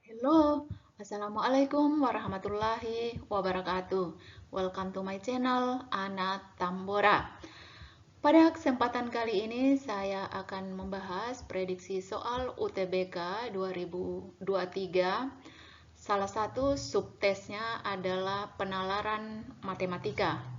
Halo, Assalamualaikum warahmatullahi wabarakatuh. Welcome to my channel, Ana Tambora. Pada kesempatan kali ini, saya akan membahas prediksi soal UTBK 2023. Salah satu subtesnya adalah penalaran matematika.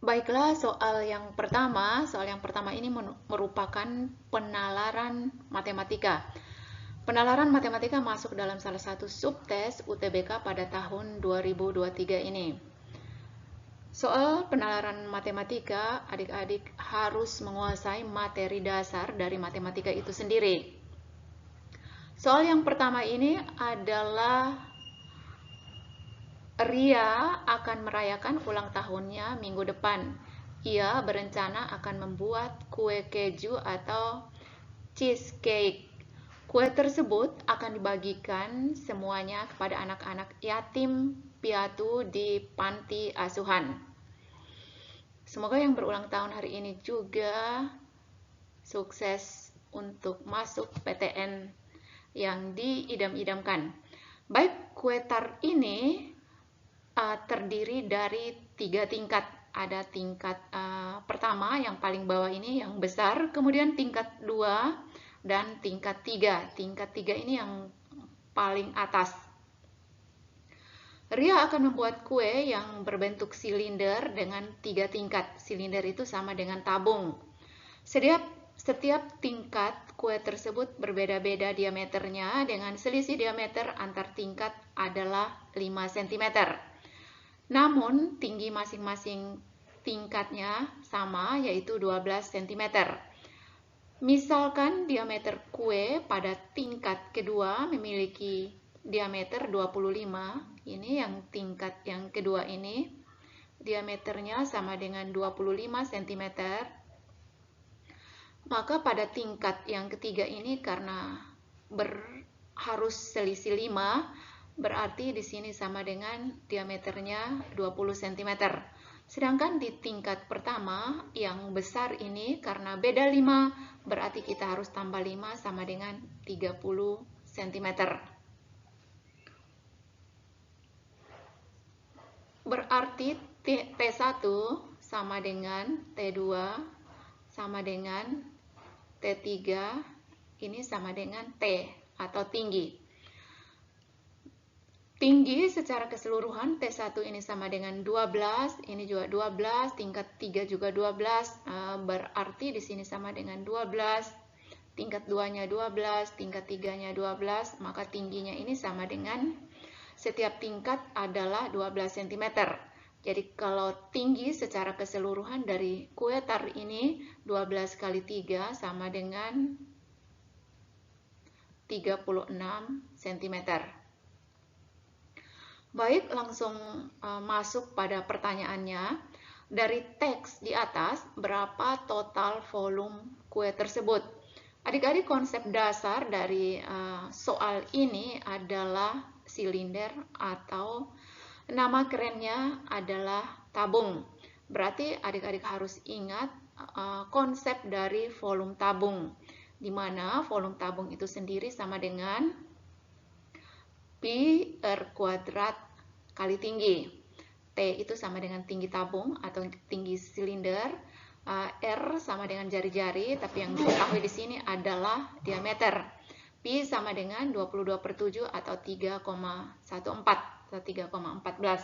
Baiklah, soal yang pertama ini merupakan penalaran matematika. Penalaran matematika masuk dalam salah satu subtes UTBK pada tahun 2023 ini. Soal penalaran matematika, adik-adik harus menguasai materi dasar dari matematika itu sendiri. Soal yang pertama ini adalah Ria akan merayakan ulang tahunnya minggu depan. Ia berencana akan membuat kue keju atau cheesecake. Kue tersebut akan dibagikan semuanya kepada anak-anak yatim piatu di panti asuhan. Semoga yang berulang tahun hari ini juga sukses untuk masuk PTN yang diidam-idamkan. Baik, kue tart ini terdiri dari 3 tingkat. Ada tingkat pertama yang paling bawah ini yang besar, kemudian tingkat 2 dan tingkat 3. Tingkat 3 ini yang paling atas. Ria akan membuat kue yang berbentuk silinder dengan 3 tingkat. Silinder itu sama dengan tabung. Setiap tingkat kue tersebut berbeda-beda diameternya dengan selisih diameter antar tingkat adalah 5 cm. Namun, tinggi masing-masing tingkatnya sama, yaitu 12 cm. Misalkan diameter kue pada tingkat kedua memiliki diameter 25, ini yang tingkat yang kedua ini, diameternya sama dengan 25 cm. Maka pada tingkat yang ketiga ini karena harus selisih 5, berarti di sini sama dengan diameternya 20 cm. Sedangkan di tingkat pertama yang besar ini karena beda 5, berarti kita harus tambah 5 sama dengan 30 cm. Berarti T1 sama dengan T2 sama dengan T3, ini sama dengan T atau tinggi. Tinggi secara keseluruhan T1 ini sama dengan 12, ini juga 12, tingkat 3 juga 12, berarti di sini sama dengan 12, tingkat 2-nya 12, tingkat 3-nya 12, maka tingginya ini sama dengan setiap tingkat adalah 12 cm. Jadi kalau tinggi secara keseluruhan dari kue tart ini 12 kali 3 sama dengan 36 cm. Baik, langsung masuk pada pertanyaannya. Dari teks di atas, berapa total volume kue tersebut? Adik-adik, konsep dasar dari soal ini adalah silinder atau nama kerennya adalah tabung. Berarti adik-adik harus ingat konsep dari volume tabung, di mana volume tabung itu sendiri sama dengan Pi R kuadrat kali tinggi. T itu sama dengan tinggi tabung atau tinggi silinder. R sama dengan jari-jari, tapi yang diketahui di sini adalah diameter. Pi sama dengan 22/7 atau 3,14 atau 3,14.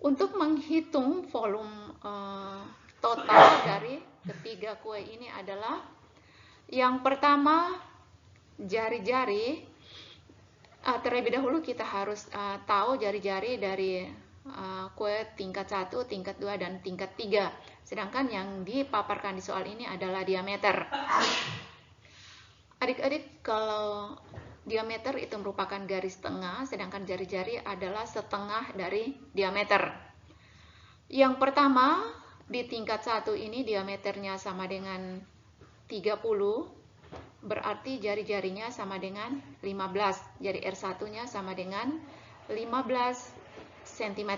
Untuk menghitung volume total dari ketiga kue ini adalah yang pertama jari-jari. Terlebih dahulu kita harus tahu jari-jari dari kue tingkat 1, tingkat 2, dan tingkat 3. Sedangkan yang dipaparkan di soal ini adalah diameter. Adik-adik, kalau diameter itu merupakan garis tengah, sedangkan jari-jari adalah setengah dari diameter. Yang pertama, di tingkat 1 ini diameternya sama dengan 30, berarti jari-jarinya sama dengan 15. Jadi R1-nya sama dengan 15 cm.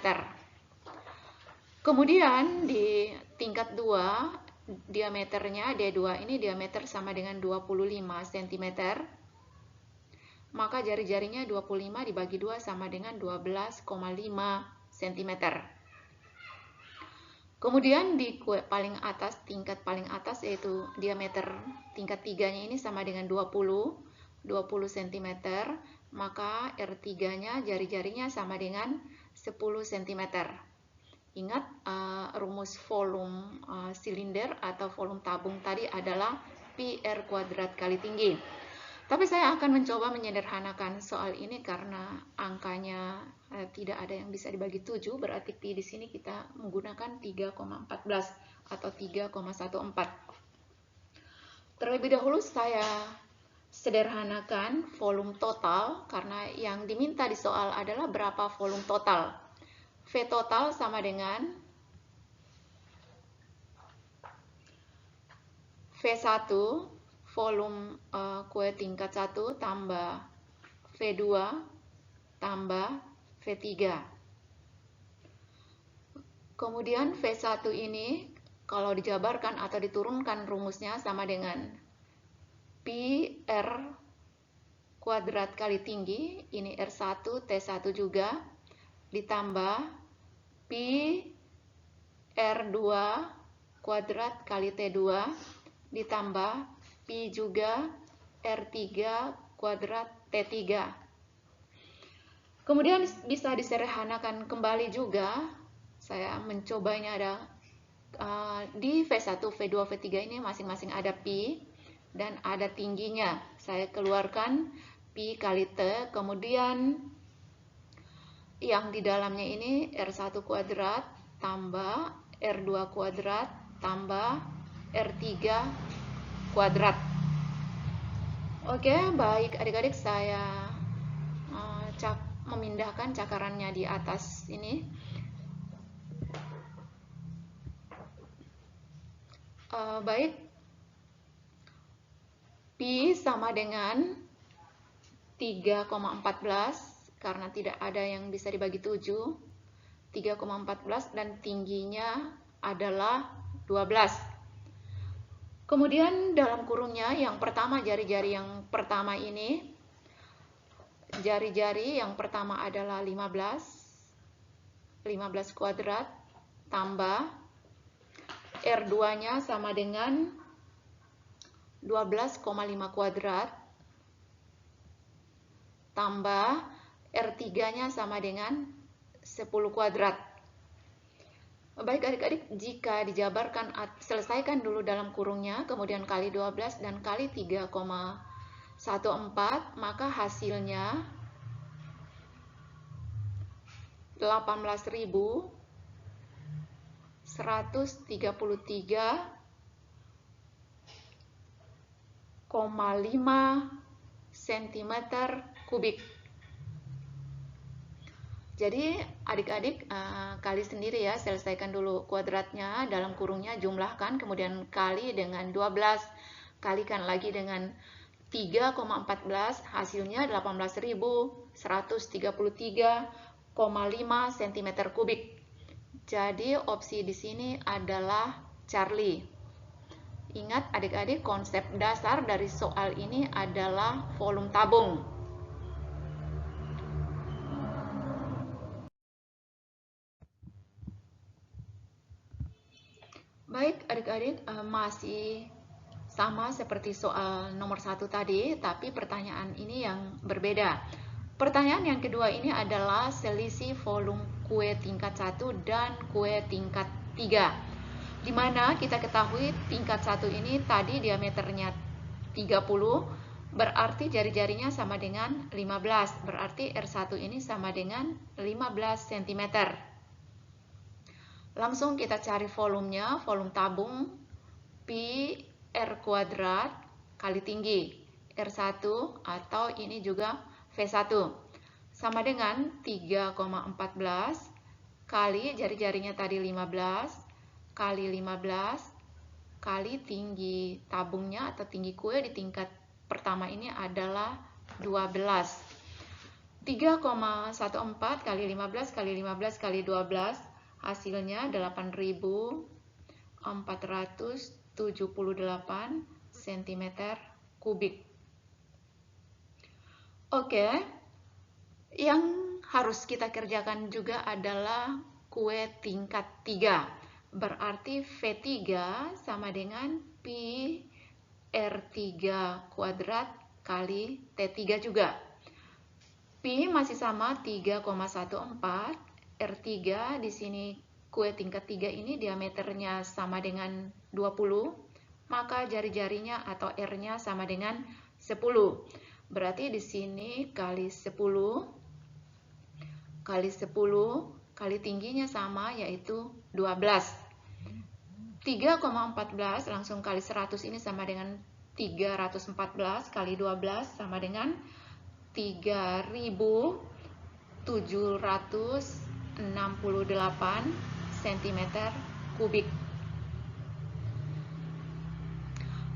Kemudian di tingkat 2, diameternya D2 ini diameter sama dengan 25 cm, maka jari-jarinya 25 dibagi 2 sama dengan 12,5 cm. Kemudian di kue paling atas, tingkat paling atas yaitu diameter tingkat 3-nya ini sama dengan 20 cm, maka R3-nya jari-jarinya sama dengan 10 cm. Ingat, rumus volume silinder atau volume tabung tadi adalah pi R kuadrat kali tinggi. Tapi saya akan mencoba menyederhanakan soal ini karena angkanya tidak ada yang bisa dibagi 7, berarti pi di sini kita menggunakan 3,14 atau 3,14. Terlebih dahulu saya sederhanakan volume total karena yang diminta di soal adalah berapa volume total. V total sama dengan V1 volume kue tingkat 1 tambah V2 tambah V3. Kemudian V1 ini kalau dijabarkan atau diturunkan rumusnya sama dengan pi R kuadrat kali tinggi, ini R1 T1 juga, ditambah pi R2 kuadrat kali T2 ditambah pi juga R3 kuadrat T3. Kemudian bisa disederhanakan kembali juga. Saya mencobanya ada di V1, V2, V3 ini masing-masing ada pi dan ada tingginya. Saya keluarkan pi kali T, kemudian yang di dalamnya ini R1 kuadrat tambah R2 kuadrat tambah R3 kuadrat. Oke, baik adik-adik, saya memindahkan cakarannya di atas ini. Baik, pi sama dengan 3,14 karena tidak ada yang bisa dibagi 7, 3,14 dan tingginya adalah 12. Kemudian dalam kurungnya yang pertama, jari-jari yang pertama ini, jari-jari yang pertama adalah 15 kuadrat tambah R2-nya sama dengan 12,5 kuadrat tambah R3-nya sama dengan 10 kuadrat. Baik adik-adik, jika dijabarkan, selesaikan dulu dalam kurungnya, kemudian kali 12 dan kali 3,14, maka hasilnya 18.133,5 cm kubik. Jadi adik-adik kali sendiri ya, selesaikan dulu kuadratnya, dalam kurungnya jumlahkan, kemudian kali dengan 12, kalikan lagi dengan 3,14, hasilnya 18.133,5 cm kubik. Jadi opsi di sini adalah Charlie. Ingat adik-adik, konsep dasar dari soal ini adalah volume tabung. Baik adik-adik, masih sama seperti soal nomor 1 tadi, tapi pertanyaan ini yang berbeda. Pertanyaan yang kedua ini adalah selisih volume kue tingkat 1 dan kue tingkat 3. Di mana kita ketahui tingkat 1 ini tadi diameternya 30, berarti jari-jarinya sama dengan 15, berarti R1 ini sama dengan 15 cm. Langsung kita cari volumenya, volume tabung pi R kuadrat kali tinggi R1 atau ini juga V1 sama dengan 3,14 kali jari-jarinya tadi 15 kali 15 kali tinggi tabungnya atau tinggi kue di tingkat pertama ini adalah 12. 3,14 kali 15 kali 15 kali 12 hasilnya 8.400 cm kubik. Oke, yang harus kita kerjakan juga adalah kue tingkat 3. Berarti V3 sama dengan Pi R3 kuadrat kali T3 juga. Pi masih sama 3,14. R3 di sini kue tingkat 3 ini diameternya sama dengan 20, maka jari-jarinya atau R-nya sama dengan 10. Berarti di sini kali 10 kali tingginya sama, yaitu 12. 3,14 langsung kali 100 ini sama dengan 314 kali 12 sama dengan 3.768 cm kubik.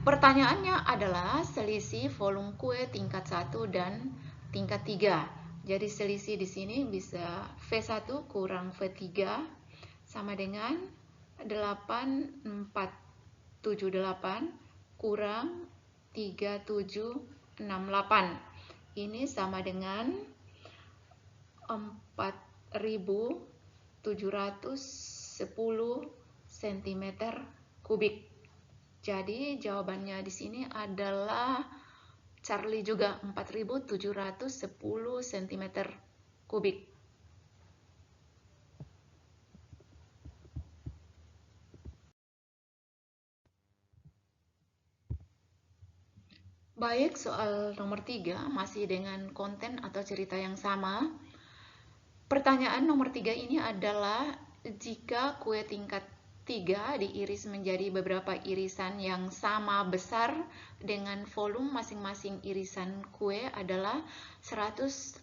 Pertanyaannya adalah selisih volume kue tingkat 1 dan tingkat 3. Jadi selisih di sini bisa V1 kurang V3 sama dengan 8478 kurang 3768. Ini sama dengan 4.710 cm kubik. Jadi jawabannya di sini adalah Charlie juga 4.710 cm kubik. Baik, soal nomor 3 masih dengan konten atau cerita yang sama. Pertanyaan nomor 3 ini adalah jika kue tingkat 3 diiris menjadi beberapa irisan yang sama besar dengan volume masing-masing irisan kue adalah 188,4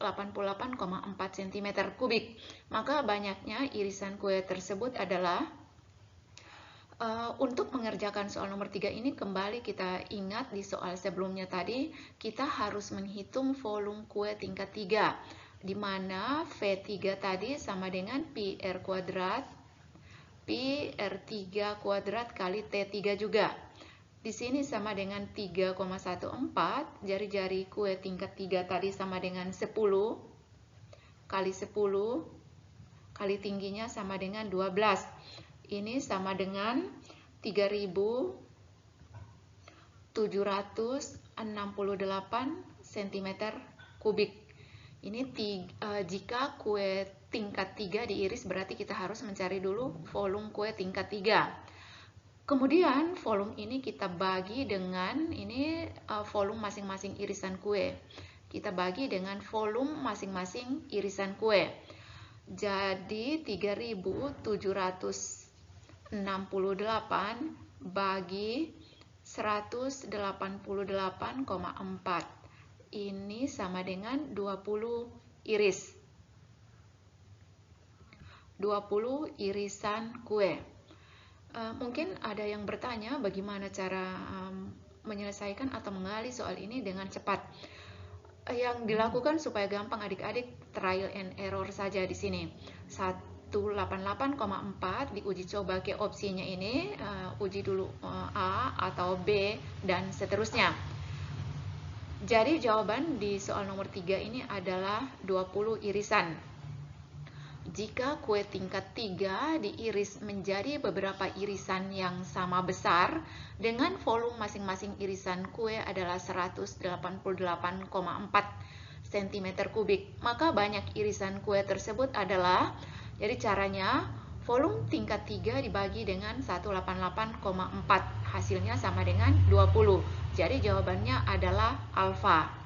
cm kubik. Maka banyaknya irisan kue tersebut adalah untuk mengerjakan soal nomor 3 ini, kembali kita ingat di soal sebelumnya tadi, kita harus menghitung volume kue tingkat 3, di mana V3 tadi sama dengan Pi R kuadrat Pi R3 kuadrat kali T3 juga. Di sini sama dengan 3,14, jari-jari kue tingkat 3 tadi sama dengan 10 kali 10 kali tingginya sama dengan 12. Ini sama dengan 3.768 cm kubik. Ini jika kue tingkat 3 diiris, berarti kita harus mencari dulu volume kue tingkat 3. Kemudian volume ini kita bagi dengan ini volume masing-masing irisan kue. Kita bagi dengan volume masing-masing irisan kue. Jadi 3.768 bagi 188,4. Ini sama dengan 20 iris. 20 irisan kue. Mungkin ada yang bertanya bagaimana cara menyelesaikan atau mengali soal ini dengan cepat. Yang dilakukan supaya gampang adik-adik, trial and error saja di sini. 188,4 diuji coba ke opsinya ini, uji dulu A atau B dan seterusnya. Jadi jawaban di soal nomor 3 ini adalah 20 irisan. Jika kue tingkat 3 diiris menjadi beberapa irisan yang sama besar dengan volume masing-masing irisan kue adalah 188,4 cm kubik, maka banyak irisan kue tersebut adalah, jadi caranya volume tingkat 3 dibagi dengan 188,4, hasilnya sama dengan 20. Jadi jawabannya adalah alfa.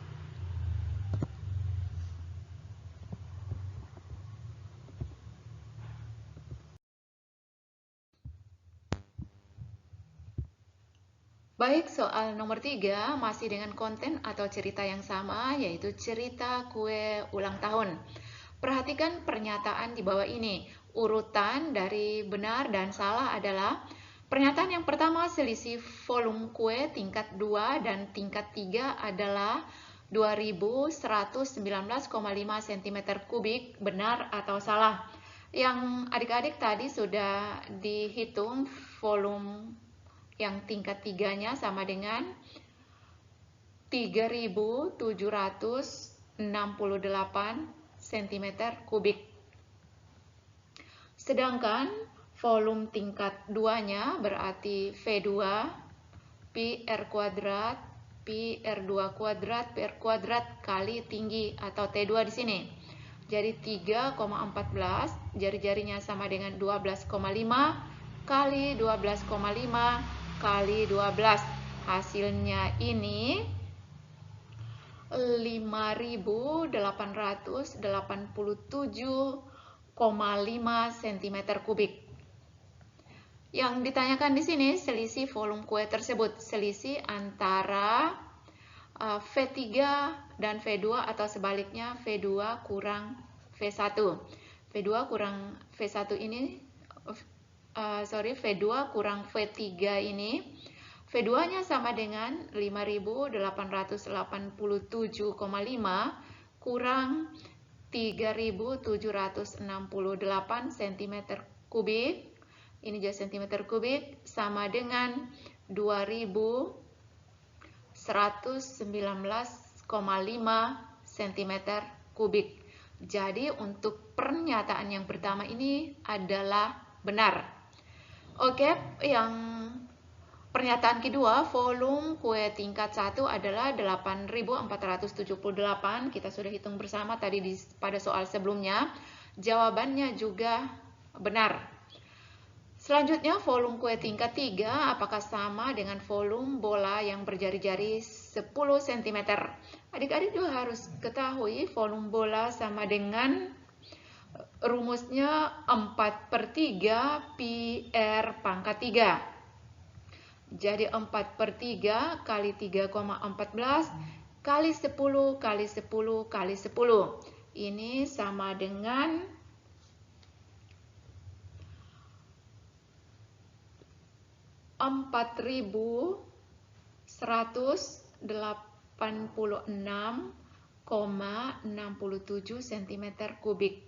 Baik, soal nomor 3 masih dengan konten atau cerita yang sama, yaitu cerita kue ulang tahun. Perhatikan pernyataan di bawah ini. Urutan dari benar dan salah adalah: pernyataan yang pertama, selisih volume kue tingkat 2 dan tingkat 3 adalah 2119,5 cm kubik, benar atau salah? Yang adik-adik tadi sudah dihitung volume yang tingkat 3-nya sama dengan 3.768 cm kubik. Sedangkan volume tingkat 2-nya berarti V2 pi R kuadrat pi R2 kuadrat pi R kuadrat kali tinggi atau T2 di sini. Jadi 3,14, jari-jarinya sama dengan 12,5 kali 12,5 kali 12. Hasilnya ini 5.887,5 cm kubik. Yang ditanyakan di sini selisih volume kue tersebut, selisih antara V3 dan V2 atau sebaliknya V2 kurang V1. V2 kurang V1 ini, V2 kurang V3 ini, V2-nya sama dengan 5.887,5 kurang 3.768 cm kubik. Ini juga cm kubik sama dengan 2.119,5 cm kubik. Jadi untuk pernyataan yang pertama ini adalah benar. Oke, yang pernyataan kedua, volume kue tingkat 1 adalah 8.478. Kita sudah hitung bersama tadi pada soal sebelumnya. Jawabannya juga benar. Selanjutnya, volume kue tingkat 3 apakah sama dengan volume bola yang berjari-jari 10 cm? Adik-adik juga harus ketahui volume bola sama dengan rumusnya 4/3 pi R pangkat 3. Jadi 4/3 kali 3,14 kali 10 kali 10 kali 10. Ini sama dengan 4.186,67 cm kubik.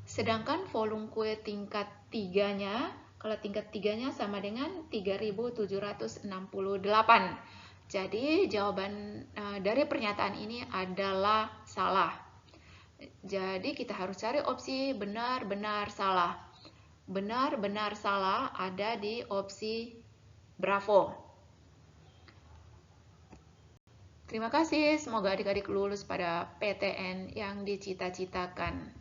Sedangkan volume kue tingkat 3-nya, kalau tingkat 3-nya sama dengan 3.768. Jadi jawaban dari pernyataan ini adalah salah. Jadi kita harus cari opsi benar-benar salah. Benar-benar salah ada di opsi Bravo. Terima kasih, semoga adik-adik lulus pada PTN yang dicita-citakan.